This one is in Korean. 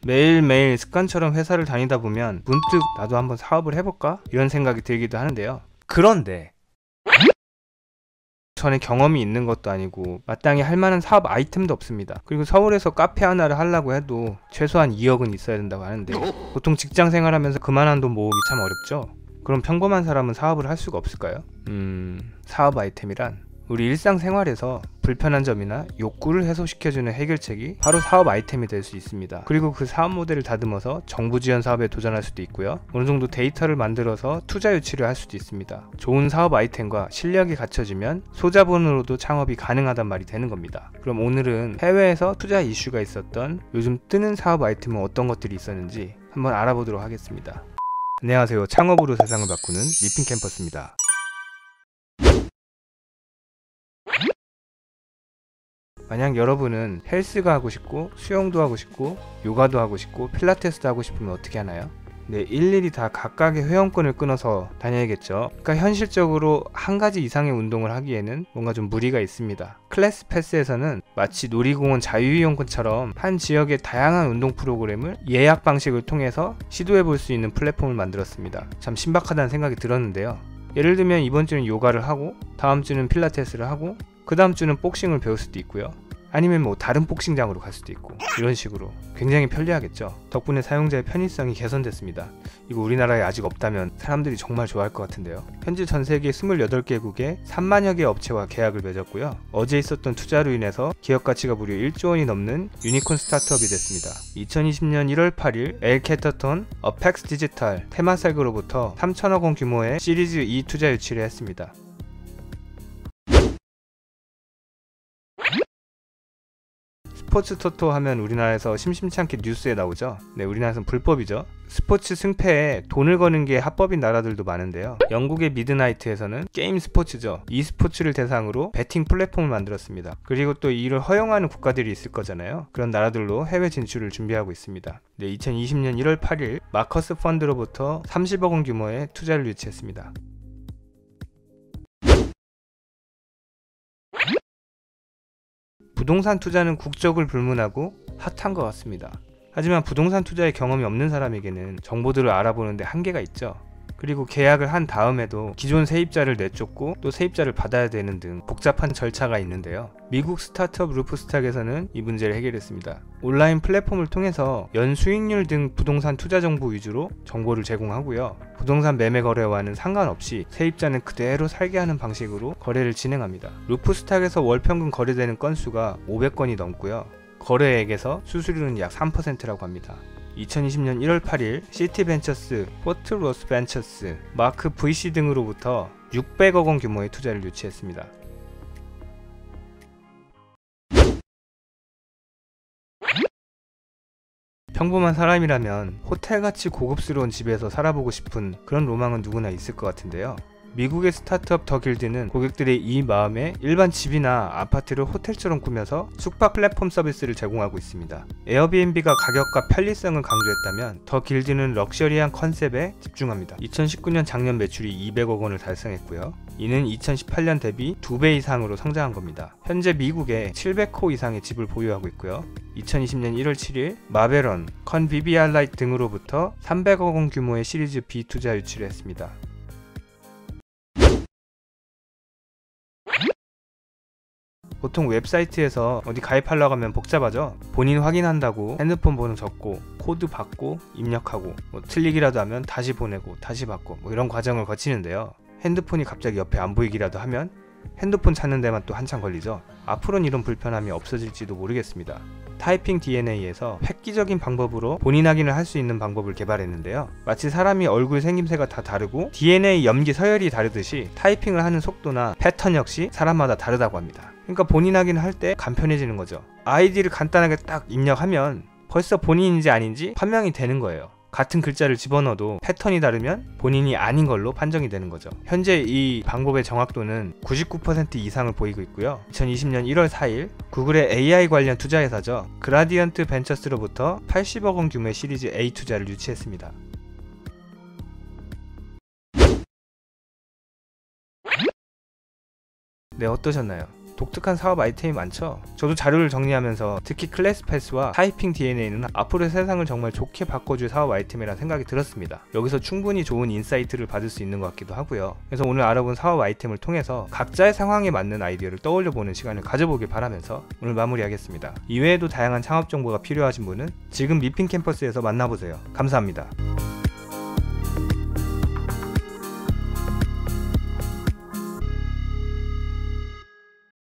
매일매일 습관처럼 회사를 다니다 보면 문득 나도 한번 사업을 해볼까? 이런 생각이 들기도 하는데요. 그런데 전에 경험이 있는 것도 아니고 마땅히 할 만한 사업 아이템도 없습니다. 그리고 서울에서 카페 하나를 하려고 해도 최소한 2억은 있어야 된다고 하는데 보통 직장 생활하면서 그만한 돈 모으기 참 어렵죠. 그럼 평범한 사람은 사업을 할 수가 없을까요? 사업 아이템이란 우리 일상생활에서 불편한 점이나 욕구를 해소시켜주는 해결책이 바로 사업 아이템이 될 수 있습니다. 그리고 그 사업 모델을 다듬어서 정부 지원 사업에 도전할 수도 있고요. 어느 정도 데이터를 만들어서 투자 유치를 할 수도 있습니다. 좋은 사업 아이템과 실력이 갖춰지면 소자본으로도 창업이 가능하단 말이 되는 겁니다. 그럼 오늘은 해외에서 투자 이슈가 있었던 요즘 뜨는 사업 아이템은 어떤 것들이 있었는지 한번 알아보도록 하겠습니다. 안녕하세요. 창업으로 세상을 바꾸는 리핀 캠퍼스입니다. 만약 여러분은 헬스가 하고 싶고 수영도 하고 싶고 요가도 하고 싶고 필라테스도 하고 싶으면 어떻게 하나요? 네, 일일이 다 각각의 회원권을 끊어서 다녀야겠죠. 그러니까 현실적으로 한 가지 이상의 운동을 하기에는 뭔가 좀 무리가 있습니다. 클래스 패스에서는 마치 놀이공원 자유이용권처럼 한 지역의 다양한 운동 프로그램을 예약 방식을 통해서 시도해 볼 수 있는 플랫폼을 만들었습니다. 참 신박하다는 생각이 들었는데요. 예를 들면 이번 주는 요가를 하고 다음 주는 필라테스를 하고 그 다음 주는 복싱을 배울 수도 있고요. 아니면 뭐 다른 복싱장으로 갈 수도 있고 이런 식으로 굉장히 편리하겠죠. 덕분에 사용자의 편의성이 개선됐습니다. 이거 우리나라에 아직 없다면 사람들이 정말 좋아할 것 같은데요. 현재 전세계 28개국에 3만여 개 업체와 계약을 맺었고요. 어제 있었던 투자로 인해서 기업 가치가 무려 1조 원이 넘는 유니콘 스타트업이 됐습니다. 2020년 1월 8일 엘캐터톤 어펙스 디지털 테마색으로부터 3천억 원 규모의 시리즈 E 투자 유치를 했습니다. 스포츠 토토 하면 우리나라에서 심심치 않게 뉴스에 나오죠. 네, 우리나라에서는 불법이죠. 스포츠 승패에 돈을 거는 게 합법인 나라들도 많은데요. 영국의 미드나이트에서는 게임 스포츠죠. e스포츠를 대상으로 베팅 플랫폼을 만들었습니다. 그리고 또 이를 허용하는 국가들이 있을 거잖아요. 그런 나라들로 해외 진출을 준비하고 있습니다. 네, 2020년 1월 8일 마커스 펀드로부터 30억 원 규모의 투자를 유치했습니다. 부동산 투자는 국적을 불문하고 핫한 것 같습니다. 하지만 부동산 투자에 경험이 없는 사람에게는 정보들을 알아보는데 한계가 있죠. 그리고 계약을 한 다음에도 기존 세입자를 내쫓고 또 세입자를 받아야 되는 등 복잡한 절차가 있는데요. 미국 스타트업 루프스탁에서는 이 문제를 해결했습니다. 온라인 플랫폼을 통해서 연수익률 등 부동산 투자 정보 위주로 정보를 제공하고요. 부동산 매매 거래와는 상관없이 세입자는 그대로 살게 하는 방식으로 거래를 진행합니다. 루프스탁에서 월 평균 거래되는 건수가 500건이 넘고요. 거래액에서 수수료는 약 3%라고 합니다. 2020년 1월 8일 시티벤처스, 포트로스 벤처스, 마크 VC 등으로부터 600억 원 규모의 투자를 유치했습니다. 평범한 사람이라면 호텔같이 고급스러운 집에서 살아보고 싶은 그런 로망은 누구나 있을 것 같은데요. 미국의 스타트업 더 길드는 고객들의 이 마음에 일반 집이나 아파트를 호텔처럼 꾸며서 숙박 플랫폼 서비스를 제공하고 있습니다. 에어비앤비가 가격과 편리성을 강조했다면 더 길드는 럭셔리한 컨셉에 집중합니다. 2019년 작년 매출이 200억 원을 달성했고요. 이는 2018년 대비 2배 이상으로 성장한 겁니다. 현재 미국에 700호 이상의 집을 보유하고 있고요. 2020년 1월 7일 마베런, 컨비비알라이트 등으로부터 300억 원 규모의 시리즈 B 투자 유치를 했습니다. 보통 웹사이트에서 어디 가입하려고 하면 복잡하죠. 본인 확인한다고 핸드폰 번호 적고 코드 받고 입력하고 틀리기라도 하면 다시 보내고 다시 받고 이런 과정을 거치는데요. 핸드폰이 갑자기 옆에 안 보이기라도 하면 핸드폰 찾는 데만 또 한참 걸리죠. 앞으로는 이런 불편함이 없어질지도 모르겠습니다. 타이핑 DNA에서 획기적인 방법으로 본인 확인을 할 수 있는 방법을 개발했는데요. 마치 사람이 얼굴 생김새가 다 다르고 DNA 염기 서열이 다르듯이 타이핑을 하는 속도나 패턴 역시 사람마다 다르다고 합니다. 그러니까 본인 확인을 할 때 간편해지는 거죠. 아이디를 간단하게 딱 입력하면 벌써 본인인지 아닌지 판명이 되는 거예요. 같은 글자를 집어넣어도 패턴이 다르면 본인이 아닌 걸로 판정이 되는 거죠. 현재 이 방법의 정확도는 99% 이상을 보이고 있고요. 2020년 1월 4일 구글의 AI 관련 투자 회사죠. 그라디언트 벤처스로부터 80억 원 규모의 시리즈 A 투자를 유치했습니다. 네, 어떠셨나요? 독특한 사업 아이템이 많죠. 저도 자료를 정리하면서 특히 클래스 패스와 타이핑 DNA는 앞으로의 세상을 정말 좋게 바꿔줄 사업 아이템이라 생각이 들었습니다. 여기서 충분히 좋은 인사이트를 받을 수 있는 것 같기도 하고요. 그래서 오늘 알아본 사업 아이템을 통해서 각자의 상황에 맞는 아이디어를 떠올려보는 시간을 가져보길 바라면서 오늘 마무리하겠습니다. 이외에도 다양한 창업 정보가 필요하신 분은 지금 미핑 캠퍼스에서 만나보세요. 감사합니다.